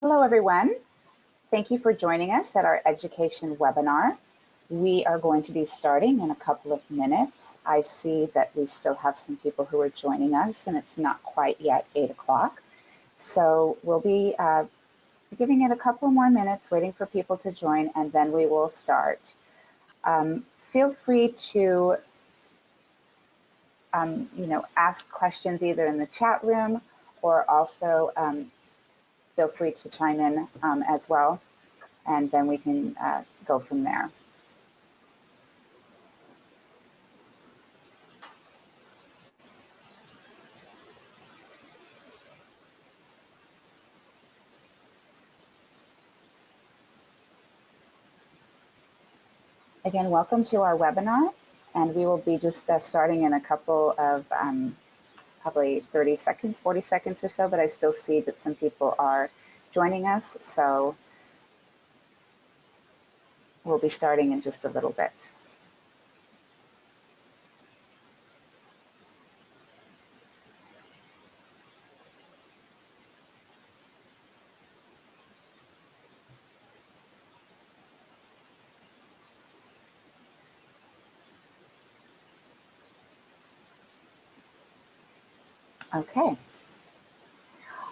Hello, everyone. Thank you for joining us at our education webinar. We are going to be starting in a couple of minutes. I see that we still have some people who are joining us, and it's not quite yet 8 o'clock. So we'll be giving it a couple more minutes, waiting for people to join, and then we will start. Feel free to ask questions either in the chat room or also feel free to chime in as well, and then we can go from there. Again, welcome to our webinar, and we will be just starting in a couple of probably 30 seconds, 40 seconds or so, but I still see that some people are joining us, so we'll be starting in just a little bit. Okay.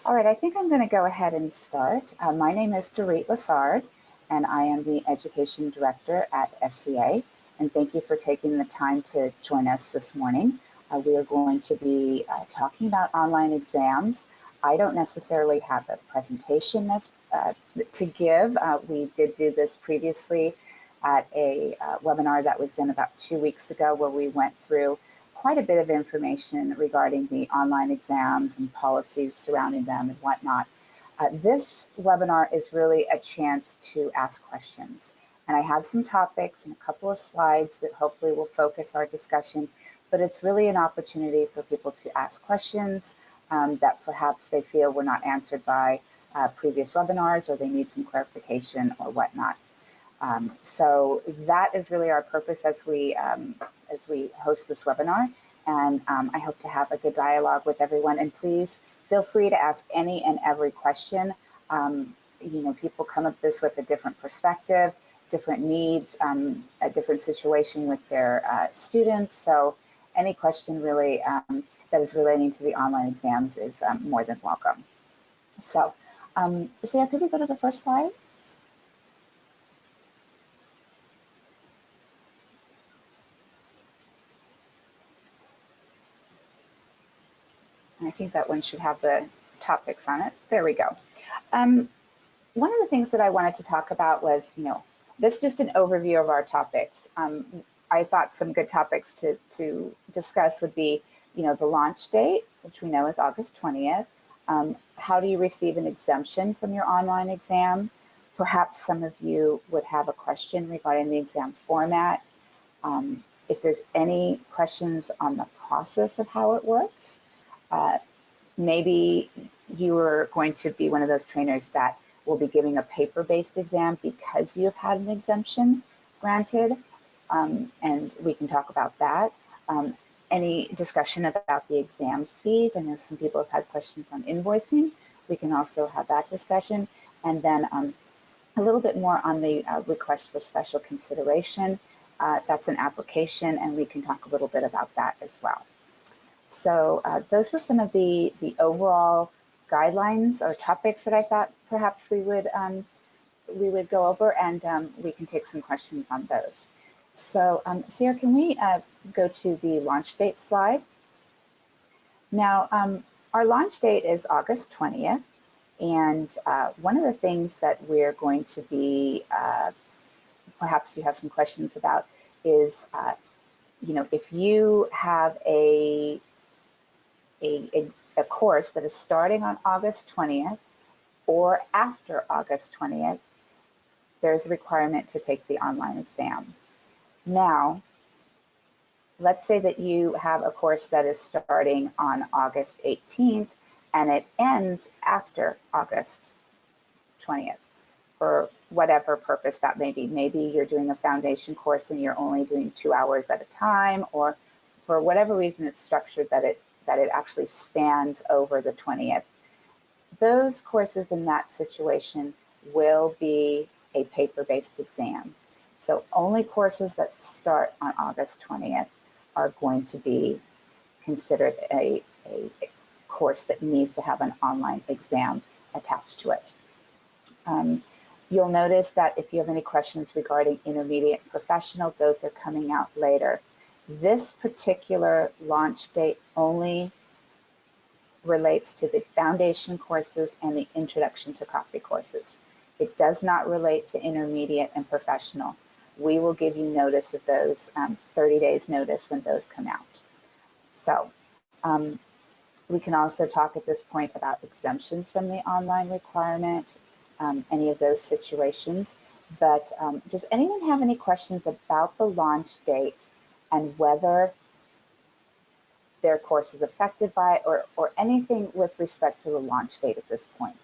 All right, I think I'm going to go ahead and start. My name is Dorit Lassard, and I am the Education Director at SCA. And thank you for taking the time to join us this morning. We are going to be talking about online exams. I don't necessarily have a presentation to give. We did do this previously at a webinar that was done about 2 weeks ago, where we went through quite a bit of information regarding the online exams and policies surrounding them and whatnot. This webinar is really a chance to ask questions. And I have some topics and a couple of slides that hopefully will focus our discussion, but it's really an opportunity for people to ask questions that perhaps they feel were not answered by previous webinars, or they need some clarification or whatnot. So that is really our purpose as we host this webinar, and I hope to have a good dialogue with everyone. And please feel free to ask any and every question. People come at this with a different perspective, different needs, a different situation with their students. So any question really that is relating to the online exams is more than welcome. So, Sarah, could we go to the first slide? And I think that one should have the topics on it. There we go. One of the things that I wanted to talk about was, this is just an overview of our topics. I thought some good topics to discuss would be, the launch date, which we know is August 20th. How do you receive an exemption from your online exam? Perhaps some of you would have a question regarding the exam format. If there's any questions on the process of how it works, maybe you are going to be one of those trainers that will be giving a paper-based exam because you've had an exemption granted, and we can talk about that. Any discussion about the exams fees? I know some people have had questions on invoicing. We can also have that discussion. And then a little bit more on the request for special consideration. That's an application, and we can talk a little bit about that as well. So those were some of the overall guidelines or topics that I thought perhaps we would go over, and we can take some questions on those. So Sarah, can we go to the launch date slide? Now, our launch date is August 20th, and one of the things that we're going to be, perhaps you have some questions about, is if you have a course that is starting on August 20th or after August 20th, there's a requirement to take the online exam. Now, let's say that you have a course that is starting on August 18th and it ends after August 20th for whatever purpose that may be. Maybe you're doing a foundation course and you're only doing 2 hours at a time, or for whatever reason it's structured that it actually spans over the 20th. those courses in that situation will be a paper-based exam. So only courses that start on August 20th are going to be considered a course that needs to have an online exam attached to it. You'll notice that if you have any questions regarding intermediate and professional, those are coming out later. This particular launch date only relates to the foundation courses and the introduction to copy courses. It does not relate to intermediate and professional. We will give you notice of those, 30 days notice when those come out. So we can also talk at this point about exemptions from the online requirement, any of those situations. But does anyone have any questions about the launch date and whether their course is affected by it, or anything with respect to the launch date at this point?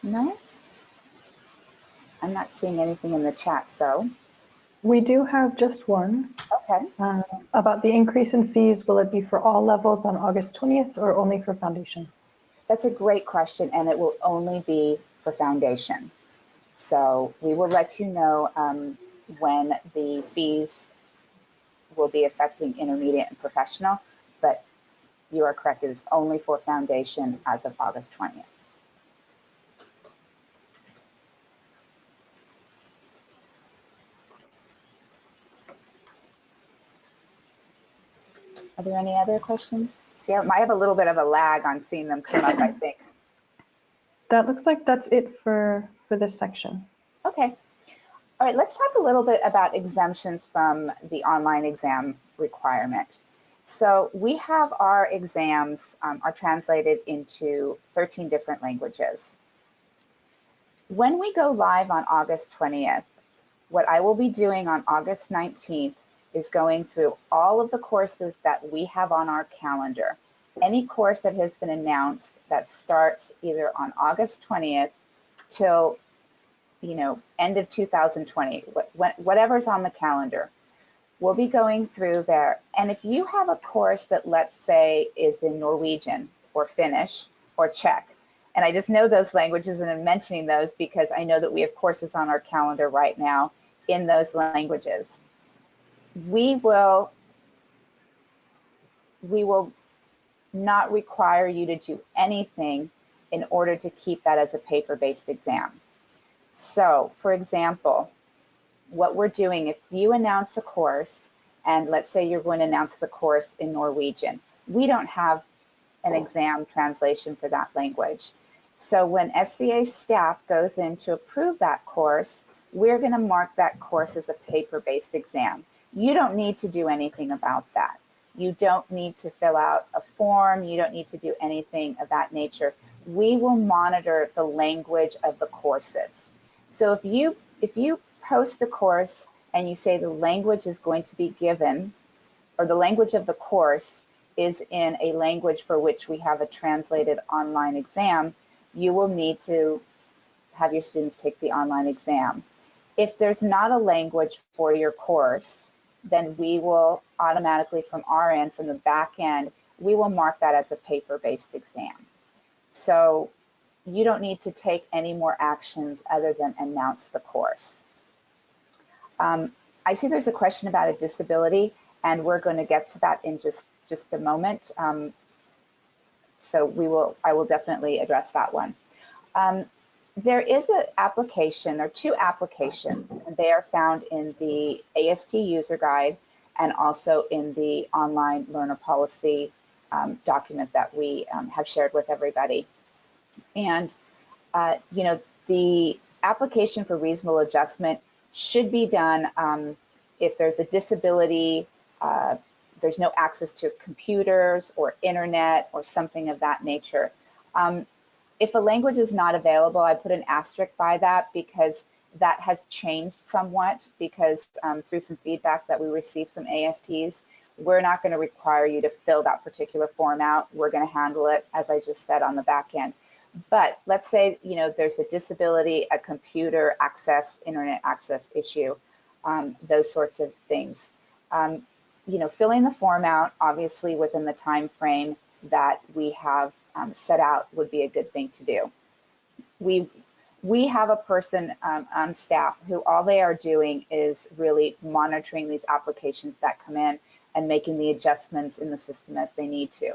No? I'm not seeing anything in the chat, so. We do have just one. Okay. About the increase in fees, will it be for all levels on August 20th or only for foundation? That's a great question, and it will only be for foundation. So we will let you know when the fees will be affecting intermediate and professional, but you are correct, it is only for foundation as of August 20th. Are there any other questions? See, I might have a little bit of a lag on seeing them come up, I think. That looks like that's it for this section. Okay. All right, let's talk a little bit about exemptions from the online exam requirement. So we have our exams are translated into 13 different languages. When we go live on August 20th, what I will be doing on August 19th is going through all of the courses that we have on our calendar. Any course that has been announced that starts either on August 20th till, end of 2020, whatever's on the calendar, we'll be going through there. And if you have a course that, let's say, is in Norwegian or Finnish or Czech, and I just know those languages and I'm mentioning those because I know that we have courses on our calendar right now in those languages. We will not require you to do anything in order to keep that as a paper-based exam. So, for example, what we're doing, if you announce a course, and let's say you're going to announce the course in Norwegian, we don't have an exam translation for that language. So when SCA staff goes in to approve that course, we're going to mark that course as a paper-based exam. You don't need to do anything about that. You don't need to fill out a form. You don't need to do anything of that nature. We will monitor the language of the courses. So if you post a course and you say the language is going to be given, or the language of the course is in a language for which we have a translated online exam, you will need to have your students take the online exam. If there's not a language for your course, then we will automatically from our end, from the back end, we will mark that as a paper-based exam. So you don't need to take any more actions other than announce the course. I see there's a question about a disability, and we're going to get to that in just a moment. So I will definitely address that one. There is an application, there are two applications, and they are found in the AST user guide and also in the online learner policy document that we have shared with everybody. And, the application for reasonable adjustment should be done if there's a disability, there's no access to computers or internet or something of that nature. If a language is not available, I put an asterisk by that because that has changed somewhat because through some feedback that we received from ASTs, we're not going to require you to fill that particular form out. We're going to handle it, as I just said, on the back end. But let's say, there's a disability, a computer access, internet access issue, those sorts of things. filling the form out, obviously within the time frame that we have set out would be a good thing to do. We have a person on staff who all they are doing is really monitoring these applications that come in and making the adjustments in the system as they need to.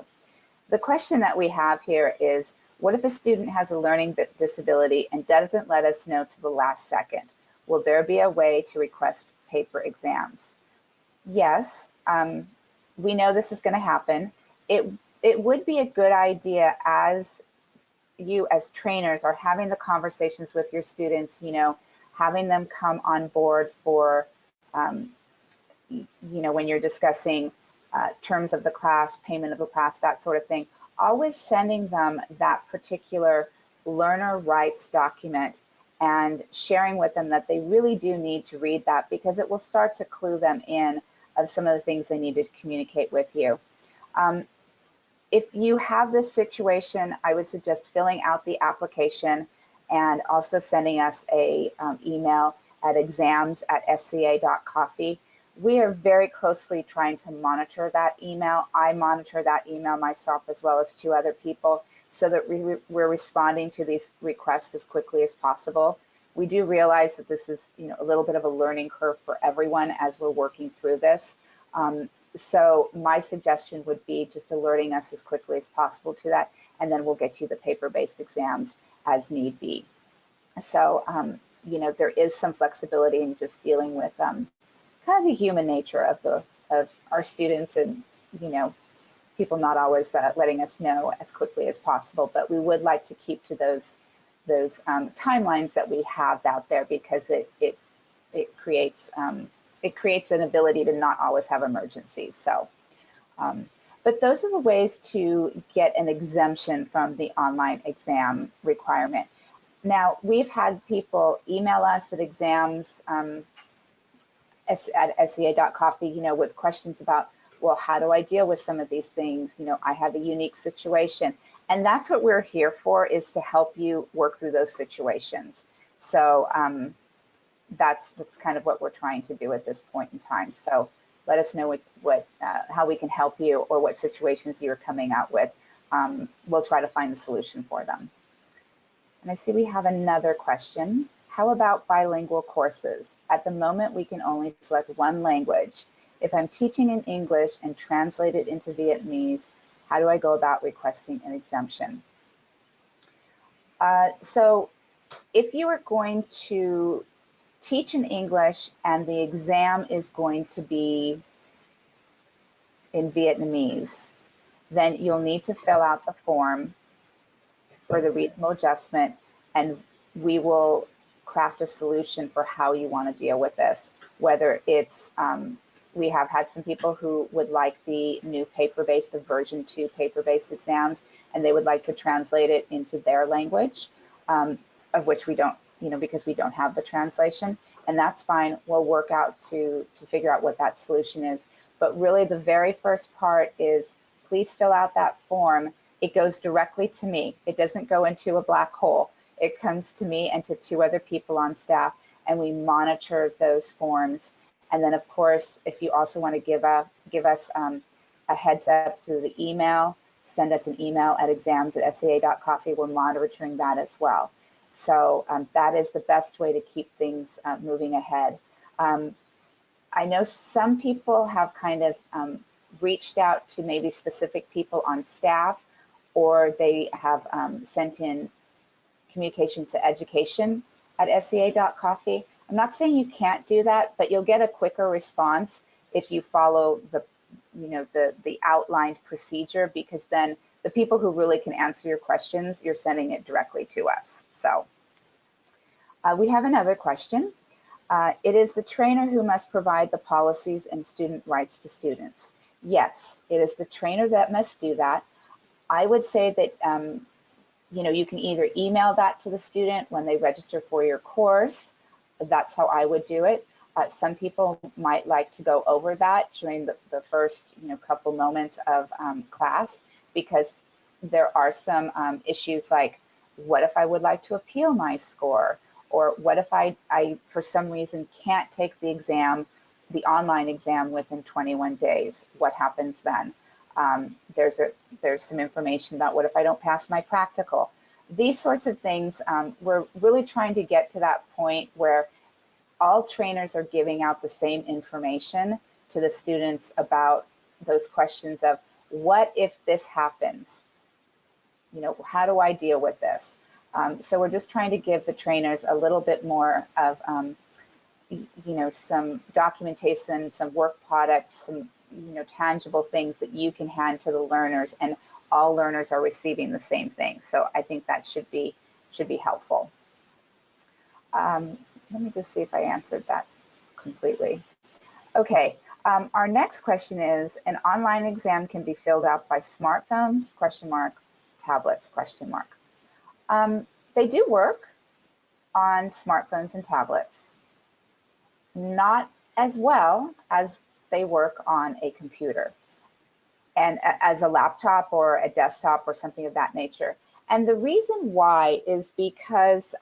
The question that we have here is, what if a student has a learning disability and doesn't let us know to the last second? Will there be a way to request paper exams? Yes, we know this is going to happen. It would be a good idea as you as trainers are having the conversations with your students, having them come on board for, when you're discussing terms of the class, payment of the class, that sort of thing, always sending them that particular learner rights document and sharing with them that they really do need to read that, because it will start to clue them in of some of the things they need to communicate with you. If you have this situation, I would suggest filling out the application and also sending us a email at exams@sca.coffee. We are very closely trying to monitor that email. I monitor that email myself as well as 2 other people, so that we're responding to these requests as quickly as possible. We do realize that this is a little bit of a learning curve for everyone as we're working through this. So my suggestion would be just alerting us as quickly as possible to that, and then we'll get you the paper-based exams as need be. So, there is some flexibility in just dealing with kind of the human nature of our students, and, people not always letting us know as quickly as possible. But we would like to keep to those timelines that we have out there, because it creates an ability to not always have emergencies. So, but those are the ways to get an exemption from the online exam requirement. Now, we've had people email us at exams at sca.coffee, with questions about, well, how do I deal with some of these things? I have a unique situation. And that's what we're here for, is to help you work through those situations. So, that's kind of what we're trying to do at this point in time. So let us know how we can help you, or what situations you're coming out with. We'll try to find a solution for them. And I see we have another question. How about bilingual courses? At the moment, we can only select one language. If I'm teaching in English and translate it into Vietnamese, how do I go about requesting an exemption? So if you are going to teach in English and the exam is going to be in Vietnamese, then you'll need to fill out the form for the reasonable adjustment, and we will craft a solution for how you want to deal with this. Whether it's, we have had some people who would like the new paper-based, the version 2 paper-based exams, and they would like to translate it into their language, of which we don't, because we don't have the translation, and that's fine. We'll work out to figure out what that solution is. But really, the very first part is, please fill out that form. It goes directly to me. It doesn't go into a black hole. It comes to me and to 2 other people on staff, and we monitor those forms. And then, of course, if you also want to give us a heads up through the email, send us an email at exams@sca.coffee. We're monitoring that as well. So that is the best way to keep things moving ahead. I know some people have kind of reached out to maybe specific people on staff, or they have sent in communication to education@sca.coffee. I'm not saying you can't do that, but you'll get a quicker response if you follow the outlined procedure, because then the people who really can answer your questions, you're sending it directly to us. So we have another question. It is the trainer who must provide the policies and student rights to students. Yes, it is the trainer that must do that. I would say that you can either email that to the student when they register for your course. That's how I would do it. Some people might like to go over that during the first couple moments of class, because there are some issues like, what if I would like to appeal my score? Or what if I for some reason can't take the exam the online exam within 21 days. What happens then? There's some information about what if I don't pass my practical. These sorts of things, we're really trying to get to that point where all trainers are giving out the same information to the students about those questions of what if this happens? You know, how do I deal with this? So we're just trying to give the trainers a little bit more of, you know, some documentation, some work products, some, you know, tangible things that you can hand to the learners, and all learners are receiving the same thing. So I think that should be helpful. Let me just see if I answered that completely. Okay, our next question is, an online exam can be filled out by smartphones, question mark, tablets, question mark. They do work on smartphones and tablets, not as well as they work on a computer and as a laptop or a desktop or something of that nature. And the reason why is because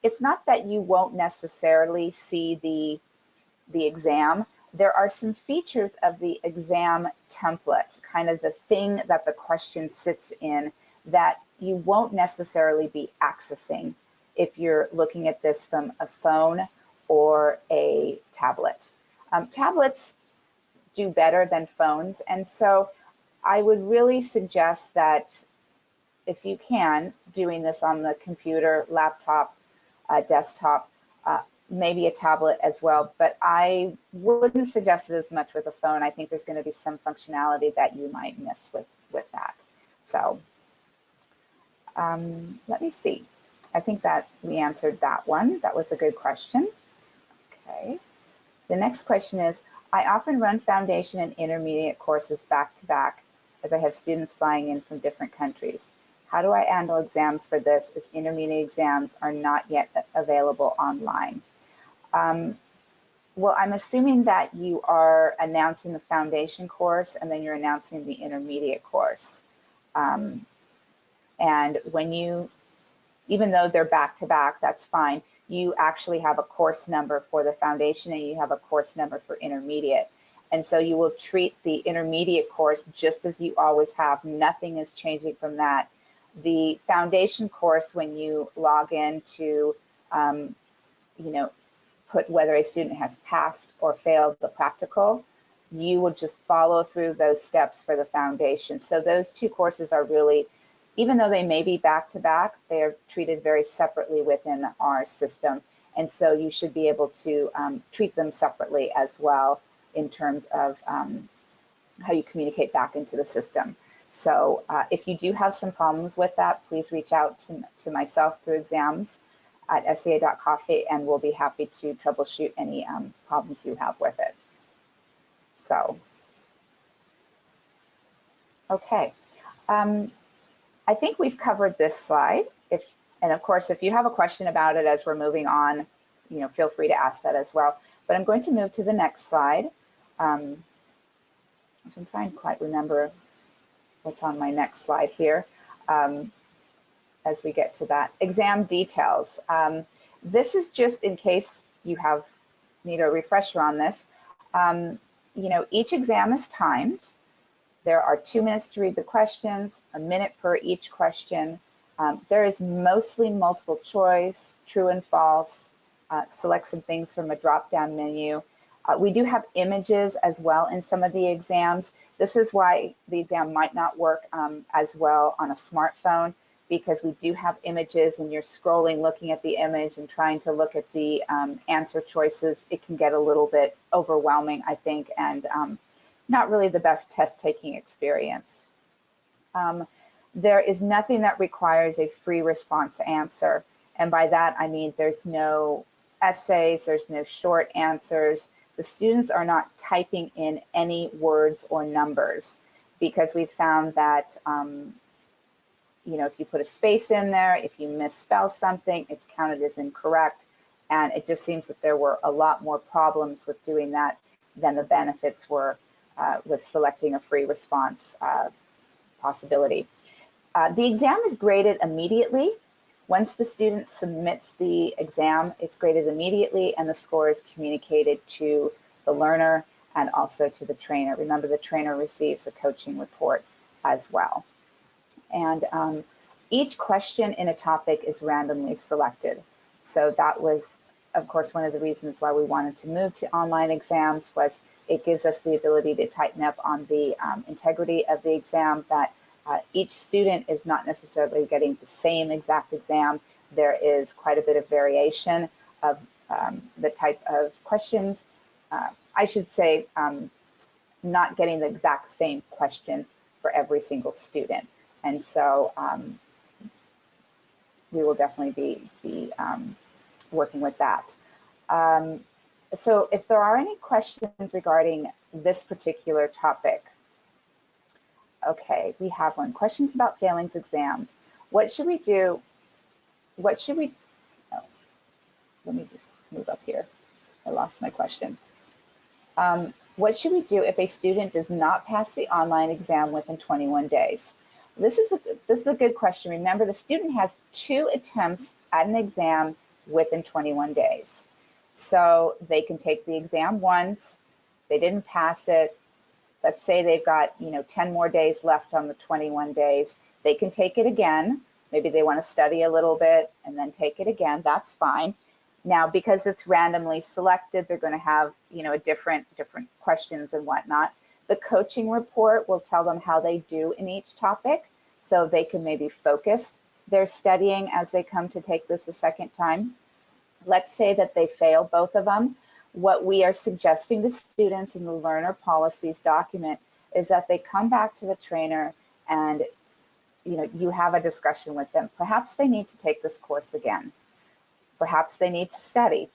it's not that you won't necessarily see the exam. There are some features of the exam template, kind of the thing that the question sits in, that you won't necessarily be accessing if you're looking at this from a phone or a tablet. Tablets do better than phones, and so I would really suggest that if you can, doing this on the computer, laptop, desktop, maybe a tablet as well, but I wouldn't suggest it as much with a phone. I think there's going to be some functionality that you might miss with that. So let me see. I think that we answered that one. That was a good question. Okay. The next question is, I often run foundation and intermediate courses back to back as I have students flying in from different countries. How do I handle exams for this, as intermediate exams are not yet available online? Well, I'm assuming that you are announcing the foundation course and then you're announcing the intermediate course. And when you, even though they're back to back, that's fine. You actually have a course number for the foundation and you have a course number for intermediate. And so you will treat the intermediate course just as you always have. Nothing is changing from that. The foundation course, when you log in to, you know, put whether a student has passed or failed the practical, you will just follow through those steps for the foundation. So those two courses are really, even though they may be back to back, they are treated very separately within our system. And so you should be able to treat them separately as well in terms of how you communicate back into the system. So if you do have some problems with that, please reach out to myself through exams at sea.coffee, and we'll be happy to troubleshoot any problems you have with it. So, okay. I think we've covered this slide. And of course, if you have a question about it as we're moving on, you know, feel free to ask that as well. But I'm going to move to the next slide. I'm trying to quite remember what's on my next slide here. As we get to that, exam details. This is just in case you need a refresher on this. You know, each exam is timed. There are 2 minutes to read the questions, a minute per each question. There is mostly multiple choice, true and false, select some things from a drop-down menu. We do have images as well in some of the exams. This is why the exam might not work as well on a smartphone, because we do have images and you're scrolling, looking at the image and trying to look at the answer choices. It can get a little bit overwhelming, I think, and not really the best test-taking experience. There is nothing that requires a free response answer. And by that, I mean there's no essays, there's no short answers. The students are not typing in any words or numbers, because we've found that you know, if you put a space in there, if you misspell something, it's counted as incorrect. And it just seems that there were a lot more problems with doing that than the benefits were with selecting a free response possibility. The exam is graded immediately. Once the student submits the exam, it's graded immediately and the score is communicated to the learner and also to the trainer. Remember, the trainer receives a coaching report as well. And each question in a topic is randomly selected. So that was, of course, one of the reasons why we wanted to move to online exams was it gives us the ability to tighten up on the integrity of the exam, that each student is not necessarily getting the same exact exam. There is quite a bit of variation of the type of questions. I should say not getting the exact same question for every single student. And so we will definitely be working with that. So if there are any questions regarding this particular topic, okay, we have one. Questions about failings exams. What should we do? What should we, oh, let me just move up here. I lost my question. What should we do if a student does not pass the online exam within 21 days? This is a good question. Remember, the student has 2 attempts at an exam within 21 days. So they can take the exam once, they didn't pass it. Let's say they've got 10 more days left on the 21 days. They can take it again. Maybe they want to study a little bit and then take it again. That's fine. Now, because it's randomly selected, they're going to have different questions and whatnot. The coaching report will tell them how they do in each topic, so they can maybe focus their studying as they come to take this a second time. Let's say that they fail both of them. What we are suggesting to students in the learner policies document is that they come back to the trainer and you have a discussion with them. Perhaps they need to take this course again. Perhaps they need to study.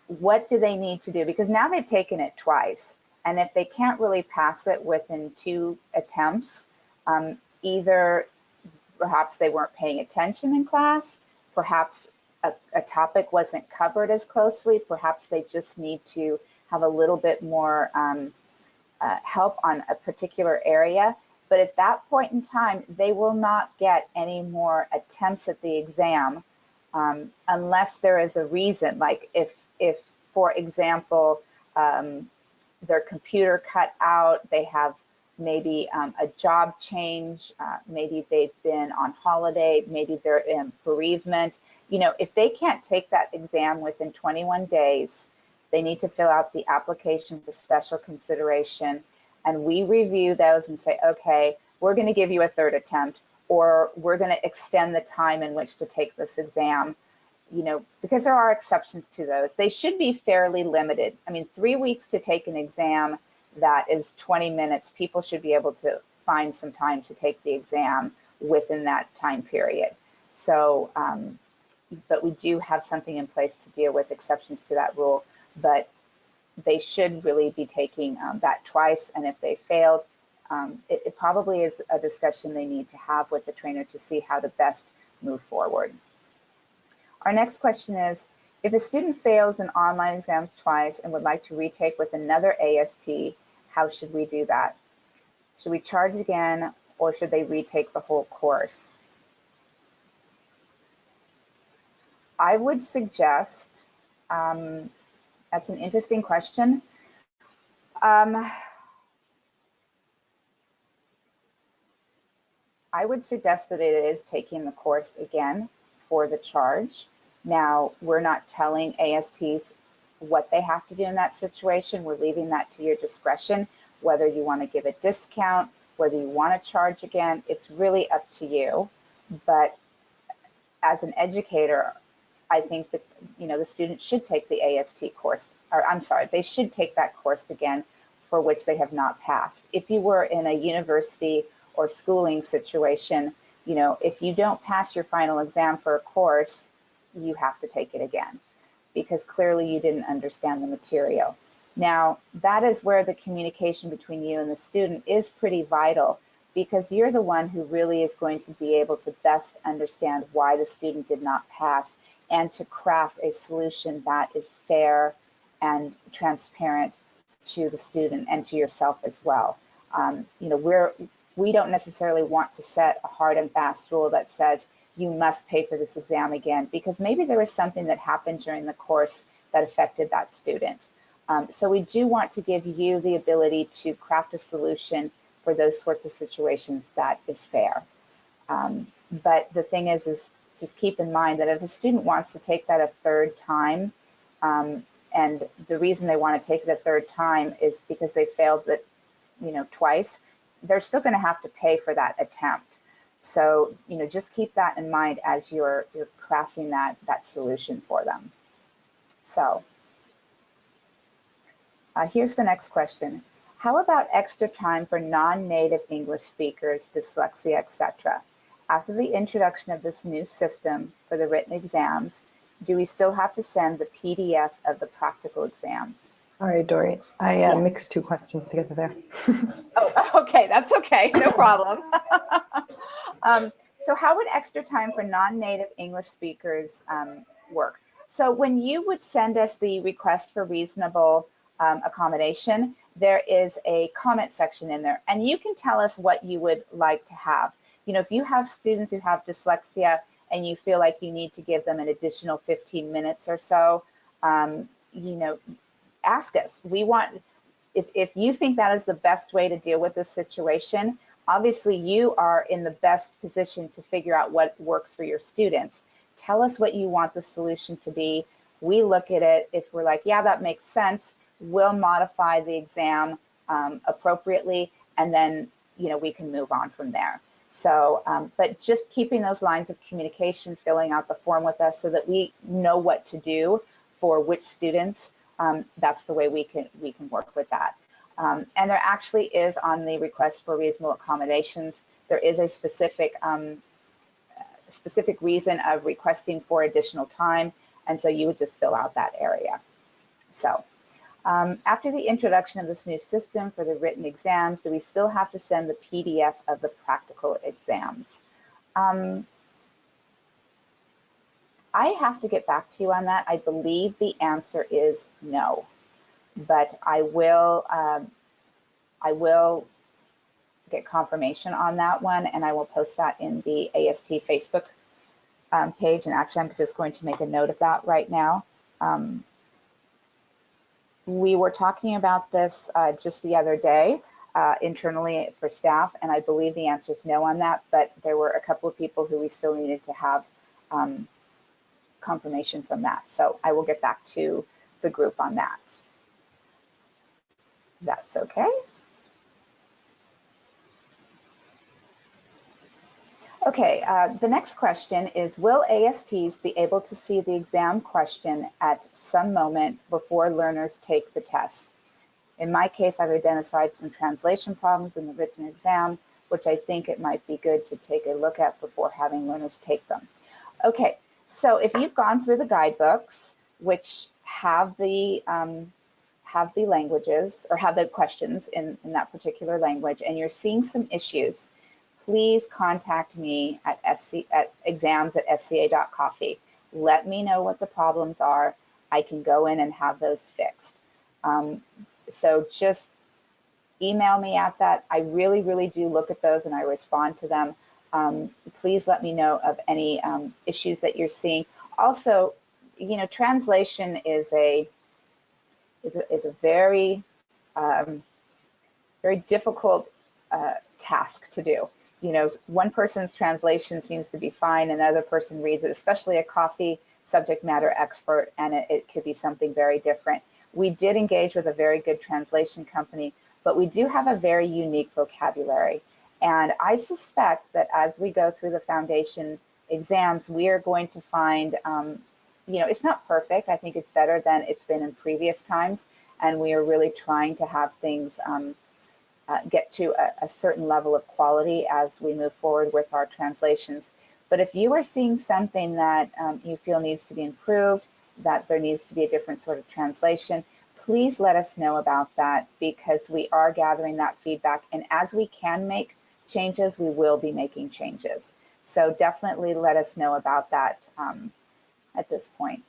What do they need to do? Because now they've taken it twice. And if they can't really pass it within 2 attempts, either perhaps they weren't paying attention in class, perhaps a topic wasn't covered as closely, perhaps they just need to have a little bit more help on a particular area. But at that point in time, they will not get any more attempts at the exam unless there is a reason, like if for example, their computer cut out, they have maybe a job change, maybe they've been on holiday, maybe they're in bereavement. If they can't take that exam within 21 days, they need to fill out the application for special consideration. And we review those and say, okay, we're going to give you a 3rd attempt, or we're going to extend the time in which to take this exam, because there are exceptions to those. They should be fairly limited. I mean, 3 weeks to take an exam that is 20 minutes, people should be able to find some time to take the exam within that time period. So, but we do have something in place to deal with exceptions to that rule, but they should really be taking that twice. And if they failed, it probably is a discussion they need to have with the trainer to see how to best move forward. Our next question is, if a student fails in online exams twice and would like to retake with another AST, how should we do that? Should we charge again, or should they retake the whole course? I would suggest, that's an interesting question. I would suggest that it is taking the course again for the charge. Now, we're not telling ASTs what they have to do in that situation. We're leaving that to your discretion, whether you want to give a discount, whether you want to charge again. It's really up to you. But as an educator, I think that the student should take the AST course, or I'm sorry, they should take that course again for which they have not passed. If you were in a university or schooling situation, if you don't pass your final exam for a course, you have to take it again, because clearly you didn't understand the material. Now, that is where the communication between you and the student is pretty vital, because you're the one who really is going to be able to best understand why the student did not pass, and to craft a solution that is fair and transparent to the student and to yourself as well. We don't necessarily want to set a hard and fast rule that says you must pay for this exam again, because maybe there was something that happened during the course that affected that student. So we do want to give you the ability to craft a solution for those sorts of situations that is fair. But the thing is just keep in mind that if a student wants to take that a third time, and the reason they want to take it a third time is because they failed it, twice, they're still going to have to pay for that attempt. So, just keep that in mind as you're crafting that solution for them. So, here's the next question. How about extra time for non-native English speakers, dyslexia, etc.? After the introduction of this new system for the written exams, do we still have to send the PDF of the practical exams? Sorry, Dory. I mixed two questions together there. Oh, okay, that's okay, no problem. So how would extra time for non-native English speakers work? So when you would send us the request for reasonable accommodation, there is a comment section in there, and you can tell us what you would like to have. If you have students who have dyslexia and you feel like you need to give them an additional 15 minutes or so, ask us. We want, if you think that is the best way to deal with this situation, obviously you are in the best position to figure out what works for your students. Tell us what you want the solution to be. We look at it. If we're like, yeah, that makes sense, we'll modify the exam appropriately, and then we can move on from there. So, but just keeping those lines of communication, filling out the form with us so that we know what to do for which students, that's the way we can work with that. And there actually is, on the request for reasonable accommodations, there is a specific reason of requesting for additional time, and so you would just fill out that area. So after the introduction of this new system for the written exams, do we still have to send the PDF of the practical exams? I have to get back to you on that. I believe the answer is no, but I will get confirmation on that one, and I will post that in the AST Facebook page. And actually, I'm just going to make a note of that right now. We were talking about this just the other day internally for staff, and I believe the answer is no on that, but there were a couple of people who we still needed to have confirmation from that. So I will get back to the group on that. That's okay. Okay, the next question is, will ASTs be able to see the exam question at some moment before learners take the test? In my case, I've identified some translation problems in the written exam, which I think it might be good to take a look at before having learners take them. Okay, so if you've gone through the guidebooks, which have the languages, or have the questions in that particular language, and you're seeing some issues, please contact me at exams@sca.coffee. Let me know what the problems are. I can go in and have those fixed. So just email me at that. I really, really do look at those and I respond to them. Please let me know of any issues that you're seeing. Also, translation is a very, very difficult task to do. One person's translation seems to be fine, another person reads it, especially a coffee subject matter expert, and it could be something very different. We did engage with a very good translation company, but we do have a very unique vocabulary. And I suspect that as we go through the foundation exams, we are going to find, it's not perfect. I think it's better than it's been in previous times. And we are really trying to have things get to a certain level of quality as we move forward with our translations. But if you are seeing something that you feel needs to be improved, that there needs to be a different sort of translation, please let us know about that, because we are gathering that feedback. And as we can make changes, we will be making changes. So definitely let us know about that at this point.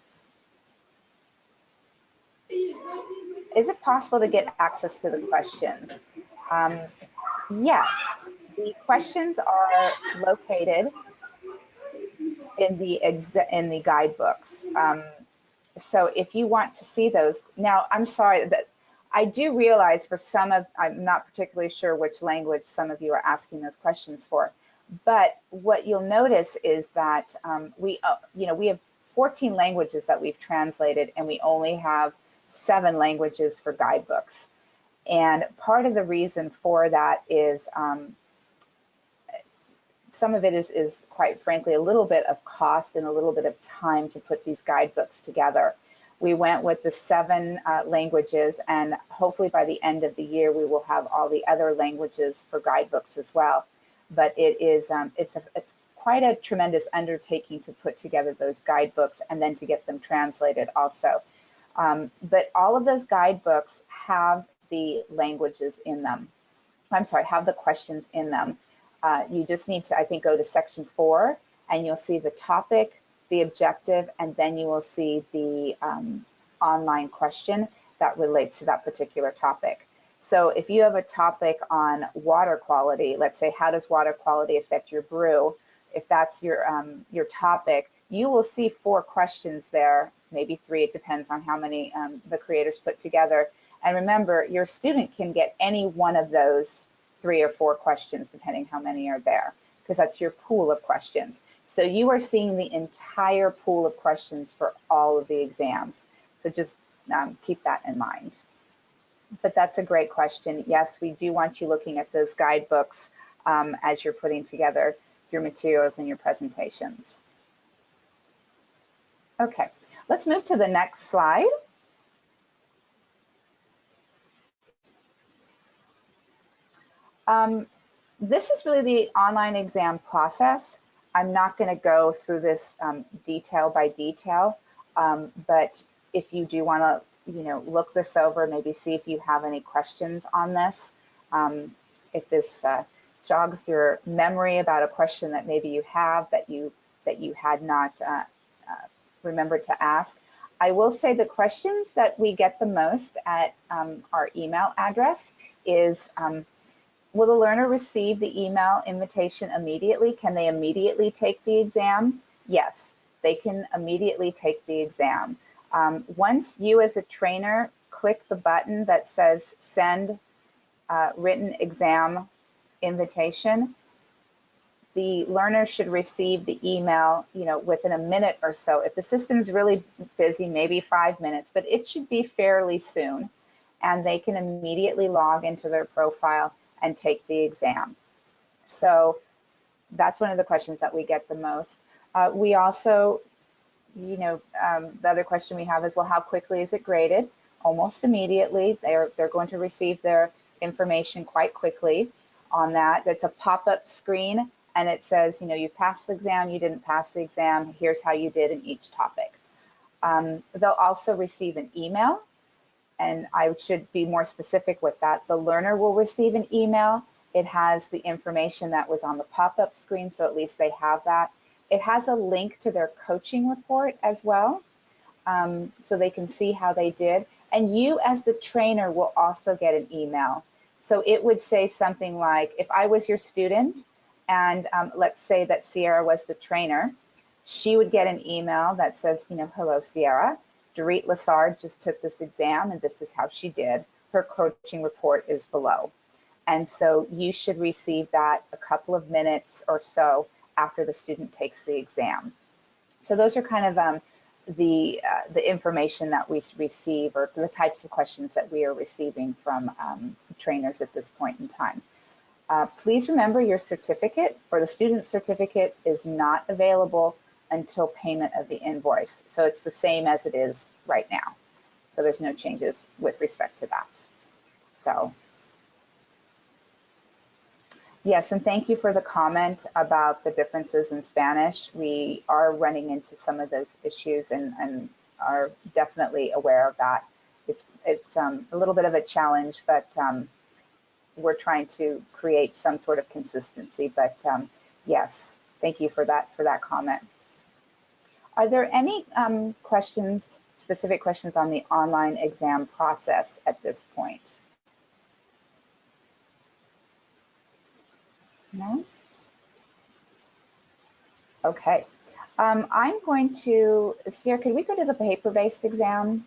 Is it possible to get access to the questions? Yes, the questions are located in the guidebooks. So if you want to see those, now I'm sorry that I do realize for some of, I'm not particularly sure which language some of you are asking those questions for, but what you'll notice is that we have 14 languages that we've translated, and we only have 7 languages for guidebooks. And part of the reason for that is some of it is quite frankly a little bit of cost and a little bit of time to put these guidebooks together. We went with the 7 languages, and hopefully by the end of the year we will have all the other languages for guidebooks as well. But it is it's quite a tremendous undertaking to put together those guidebooks and then to get them translated also. But all of those guidebooks have the languages in them. I'm sorry, have the questions in them. You just need to, I think, go to section 4, and you'll see the topic, the objective, and then you will see the online question that relates to that particular topic. So if you have a topic on water quality, let's say, how does water quality affect your brew? If that's your topic, you will see 4 questions there, maybe 3, it depends on how many the creators put together. And remember, your student can get any one of those 3 or 4 questions, depending how many are there, because that's your pool of questions. So you are seeing the entire pool of questions for all of the exams. So just keep that in mind. But that's a great question. Yes, we do want you looking at those guidebooks as you're putting together your materials and your presentations. Okay, let's move to the next slide. This is really the online exam process. I'm not going to go through this detail by detail, but if you do want to, look this over, maybe see if you have any questions on this. If this jogs your memory about a question that maybe you have that you had not remembered to ask. I will say the questions that we get the most at our email address is, will the learner receive the email invitation immediately? Can they immediately take the exam? Yes, they can immediately take the exam. Once you as a trainer click the button that says send written exam invitation, the learner should receive the email, within a minute or so. If the system's really busy, maybe 5 minutes, but it should be fairly soon. And they can immediately log into their profile and take the exam. So that's one of the questions that we get the most. We also, the other question we have is, well, how quickly is it graded? Almost immediately. They're going to receive their information quite quickly on that. It's a pop-up screen, and it says, you passed the exam, you didn't pass the exam, here's how you did in each topic. They'll also receive an email, and I should be more specific with that. The learner will receive an email. It has the information that was on the pop-up screen, so at least they have that. It has a link to their coaching report as well, so they can see how they did. And you as the trainer will also get an email. So it would say something like, if I was your student, and let's say that Sierra was the trainer, she would get an email that says, hello, Sierra. Dorit Lassard just took this exam, and this is how she did. Her coaching report is below. And so you should receive that a couple of minutes or so after the student takes the exam. So those are kind of the information that we receive, or the types of questions that we are receiving from trainers at this point in time. Please remember, your certificate or the student certificate is not available until payment of the invoice. So it's the same as it is right now. So there's no changes with respect to that. So yes, and thank you for the comment about the differences in Spanish. We are running into some of those issues and are definitely aware of that. It's a little bit of a challenge, but we're trying to create some sort of consistency. But yes, thank you for that comment. Are there any questions, specific questions on the online exam process at this point? No? Okay. I'm going to, Sierra, could we go to the paper-based exam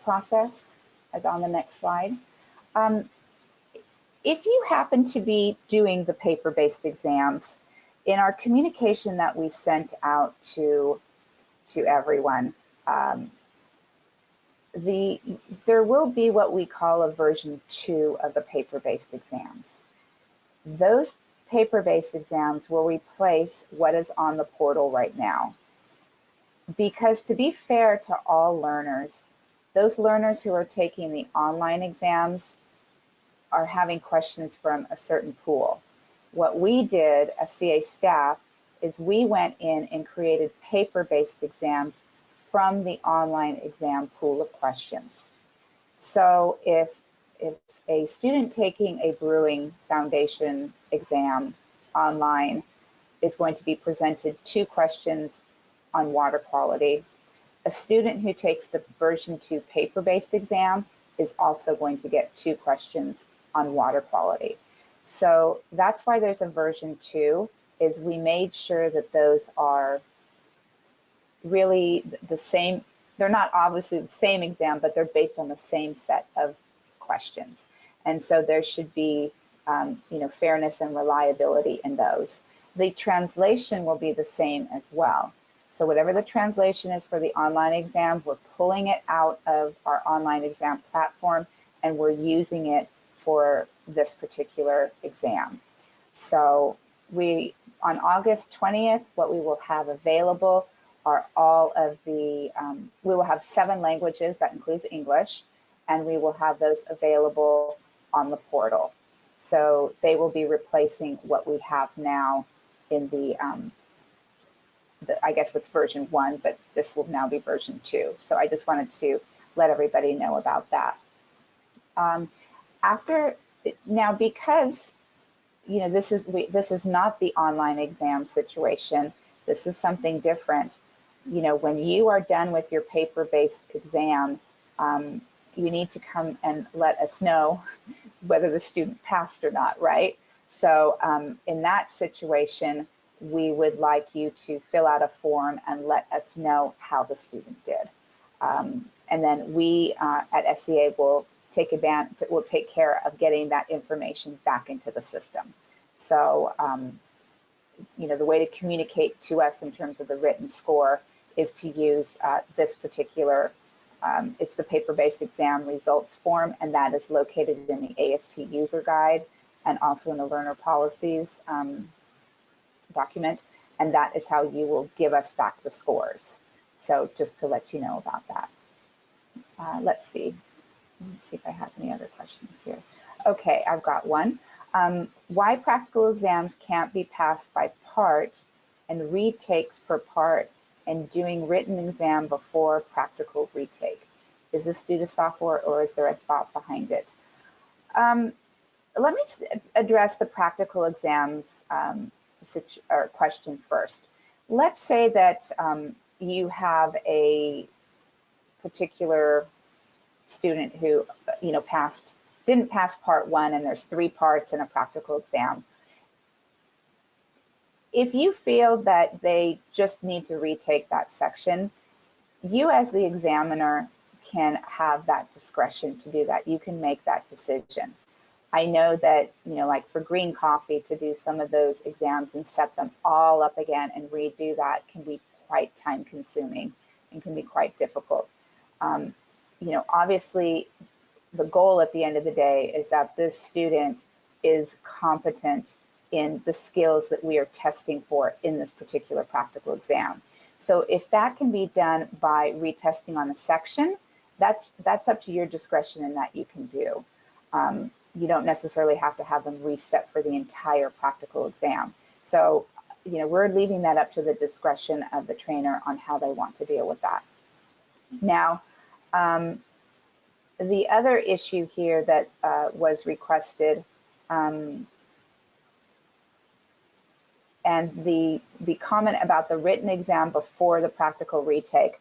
process on the next slide? Um, if you happen to be doing the paper-based exams, in our communication that we sent out to everyone, there will be what we call a version 2 of the paper-based exams. Those paper-based exams will replace what is on the portal right now. Because to be fair to all learners, those learners who are taking the online exams are having questions from a certain pool. What we did as CA staff is we went in and created paper-based exams from the online exam pool of questions. So if a student taking a brewing foundation exam online is going to be presented 2 questions on water quality, a student who takes the version 2 paper-based exam is also going to get 2 questions on water quality. So that's why there's a version 2, is we made sure that those are really the same. They're not obviously the same exam, but they're based on the same set of questions. And so there should be fairness and reliability in those. The translation will be the same as well. So whatever the translation is for the online exam, we're pulling it out of our online exam platform and we're using it for this particular exam. So on August 20th, what we will have available are all of the, we will have 7 languages, that includes English, and we will have those available on the portal. So they will be replacing what we have now in the I guess what's version 1, but this will now be version 2. So I just wanted to let everybody know about that. Now, because this is not the online exam situation, this is something different. When you are done with your paper-based exam, you need to come and let us know whether the student passed or not, right? So in that situation, we would like you to fill out a form and let us know how the student did. And then we at SCA will take care of getting that information back into the system. So, the way to communicate to us in terms of the written score is to use this particular, it's the paper-based exam results form, and that is located in the AST user guide and also in the learner policies document, and that is how you will give us back the scores. So just to let you know about that. Let's see if I have any other questions here. Okay, I've got one. Why practical exams can't be passed by part and retakes per part and doing written exam before practical retake? Is this due to software or is there a thought behind it? Let me address the practical exams question first. Let's say that you have a particular student who didn't pass part 1 and there's 3 parts in a practical exam. If you feel that they just need to retake that section, you as the examiner can have that discretion to do that. You can make that decision. I know that, like for green coffee, to do some of those exams and set them all up again and redo that can be quite time consuming and can be quite difficult. Obviously, the goal at the end of the day is that this student is competent in the skills that we are testing for in this particular practical exam. So if that can be done by retesting on a section, that's up to your discretion and that you can do. You don't necessarily have to have them reset for the entire practical exam. So, we're leaving that up to the discretion of the trainer on how they want to deal with that. Now, the other issue here that was requested, and the comment about the written exam before the practical retake,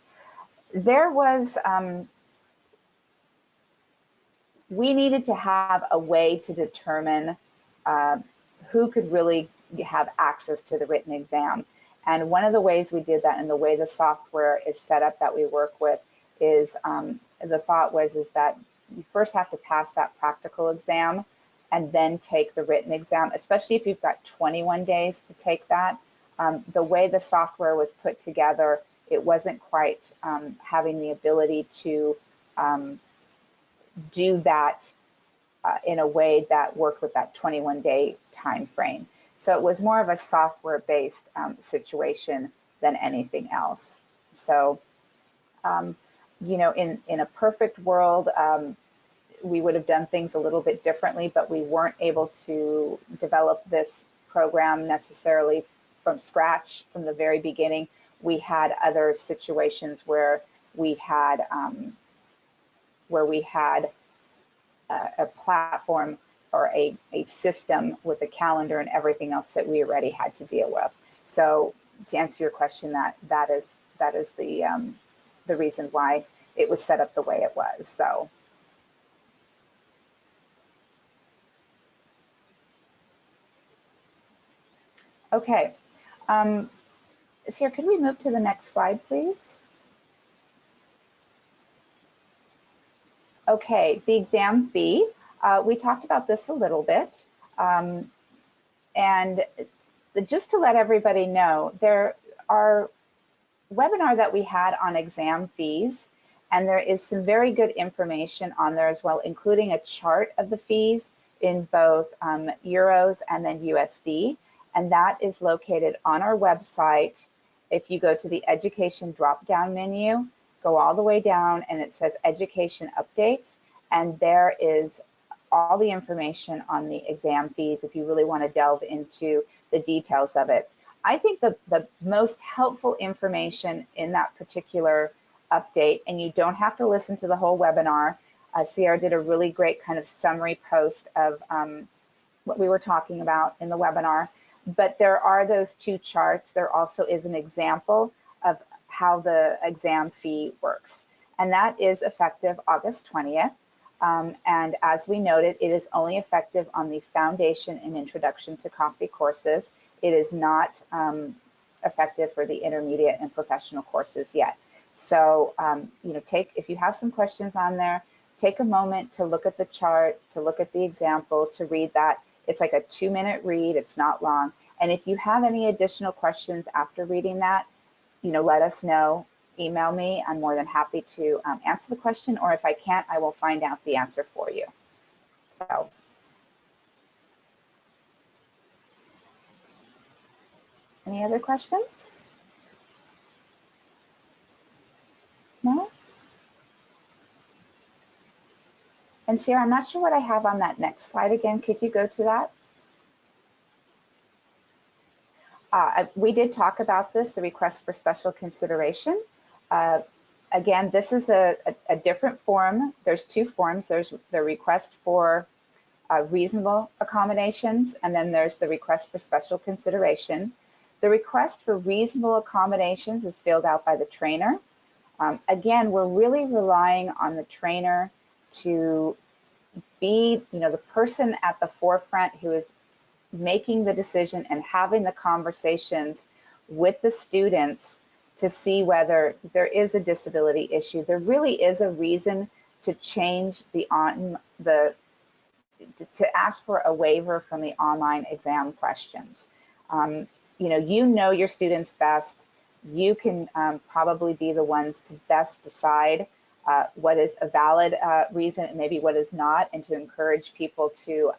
there was, we needed to have a way to determine who could really have access to the written exam. And one of the ways we did that and the way the software is set up that we work with is the thought is that you first have to pass that practical exam and then take the written exam, especially if you've got 21 days to take that. The way the software was put together, it wasn't quite having the ability to do that in a way that worked with that 21-day time frame. So it was more of a software-based situation than anything else. So, you know, in a perfect world, we would have done things a little bit differently, but we weren't able to develop this program necessarily from scratch from the very beginning. We had other situations where we had a platform or a system with a calendar and everything else that we already had to deal with. So to answer your question, that is the reason why it was set up the way it was. So. Okay, Sarah, could we move to the next slide, please? Okay, the exam fee. We talked about this a little bit. And just to let everybody know, there are webinar that we had on exam fees, and there is some very good information on there as well, including a chart of the fees in both euros and then USD. And that is located on our website. If you go to the education drop-down menu, go all the way down and it says education updates. And there is all the information on the exam fees if you really want to delve into the details of it. I think the most helpful information in that particular update, and you don't have to listen to the whole webinar. Sierra did a really great kind of summary post of what we were talking about in the webinar. But there are those two charts. There also is an example of how the exam fee works. And that is effective August 20th. And as we noted, it is only effective on the Foundation and Introduction to Coffee courses. It is not effective for the intermediate and professional courses yet. So, you know, if you have some questions on there, take a moment to look at the chart, to look at the example, to read that. It's like a 2-minute read, it's not long. And if you have any additional questions after reading that, you know, let us know, email me. I'm more than happy to answer the question, or if I can't, I will find out the answer for you. So. Any other questions? No? And Sierra, I'm not sure what I have on that next slide again. Could you go to that? We did talk about this, the request for special consideration. Again, this is a different form. There's two forms. There's the request for reasonable accommodations, and then there's the request for special consideration. The request for reasonable accommodations is filled out by the trainer. Again, we're really relying on the trainer to be, you know, the person at the forefront who is making the decision and having the conversations with the students to see whether there is a disability issue. There really is a reason to change to ask for a waiver from the online exam questions. You know your students best. You can probably be the ones to best decide what is a valid reason and maybe what is not, and to encourage people to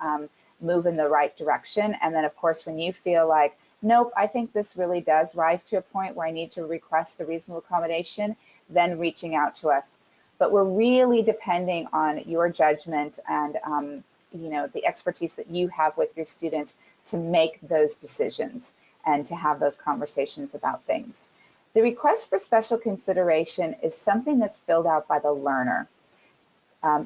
move in the right direction. And then, of course, when you feel like, nope, I think this really does rise to a point where I need to request a reasonable accommodation, then reaching out to us. But we're really depending on your judgment and you know, the expertise that you have with your students to make those decisions and to have those conversations about things. The request for special consideration is something that's filled out by the learner.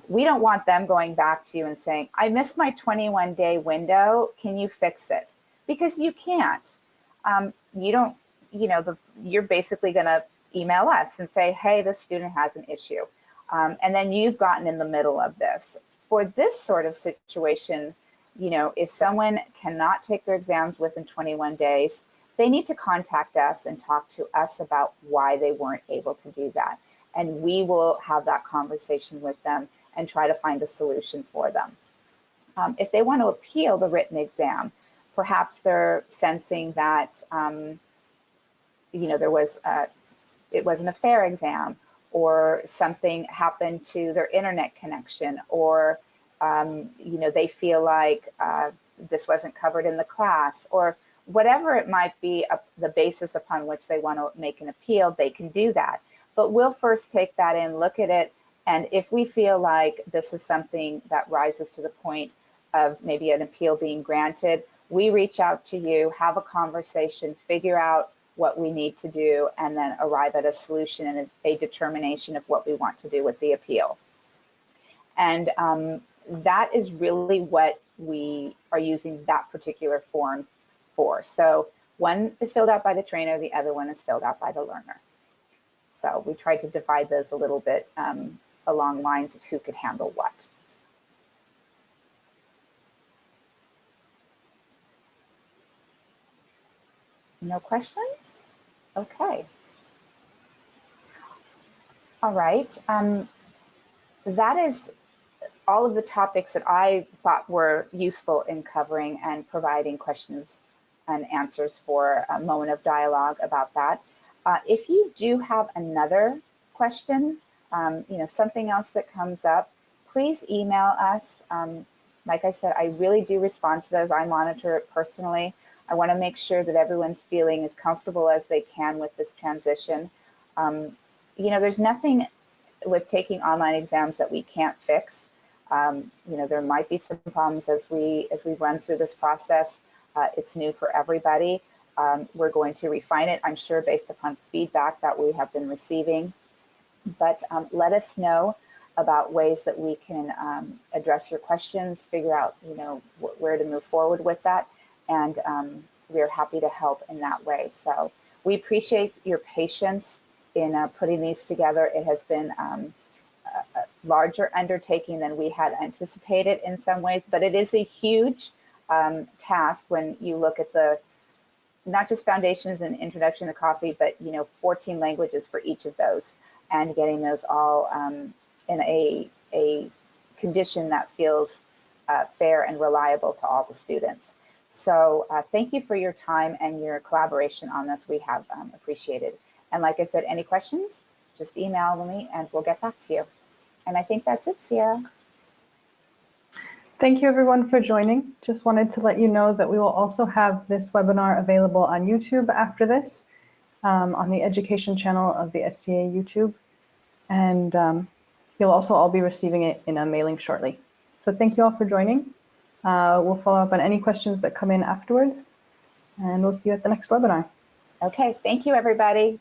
We don't want them going back to you and saying, I missed my 21-day window, can you fix it? Because you can't. You're basically gonna email us and say, hey, this student has an issue. And then you've gotten in the middle of this. For this sort of situation, you know, if someone cannot take their exams within 21 days, they need to contact us and talk to us about why they weren't able to do that. And we will have that conversation with them and try to find a solution for them. If they want to appeal the written exam, perhaps they're sensing that it wasn't a fair exam, or something happened to their internet connection, or they feel like this wasn't covered in the class, or whatever it might be, the basis upon which they want to make an appeal, they can do that. But we'll first take that in, look at it, and if we feel like this is something that rises to the point of maybe an appeal being granted, we reach out to you, have a conversation, figure out what we need to do, and then arrive at a solution and a determination of what we want to do with the appeal. And that is really what we are using that particular form for. So one is filled out by the trainer, the other one is filled out by the learner. So we try to divide those a little bit along lines of who could handle what. No questions? Okay. All right. That is all of the topics that I thought were useful in covering and providing questions and answers for a moment of dialogue about that. If you do have another question, something else that comes up, please email us. Like I said, I really do respond to those. I monitor it personally. I want to make sure that everyone's feeling as comfortable as they can with this transition. There's nothing with taking online exams that we can't fix. There might be some problems as we run through this process. It's new for everybody. We're going to refine it, I'm sure, based upon feedback that we have been receiving. But let us know about ways that we can address your questions, figure out, where to move forward with that. And we're happy to help in that way. So we appreciate your patience in putting these together. It has been a larger undertaking than we had anticipated in some ways, but it is a huge task when you look at the, not just foundations and introduction to coffee, but 14 languages for each of those, and getting those all in a condition that feels fair and reliable to all the students. So thank you for your time and your collaboration on this. We have appreciated. And like I said, any questions, just email me and we'll get back to you. And I think that's it, Sierra. Thank you everyone for joining. Just wanted to let you know that we will also have this webinar available on YouTube after this, on the education channel of the SCA YouTube. And you'll also all be receiving it in a mailing shortly. So thank you all for joining. We'll follow up on any questions that come in afterwards, and we'll see you at the next webinar. Okay, thank you everybody.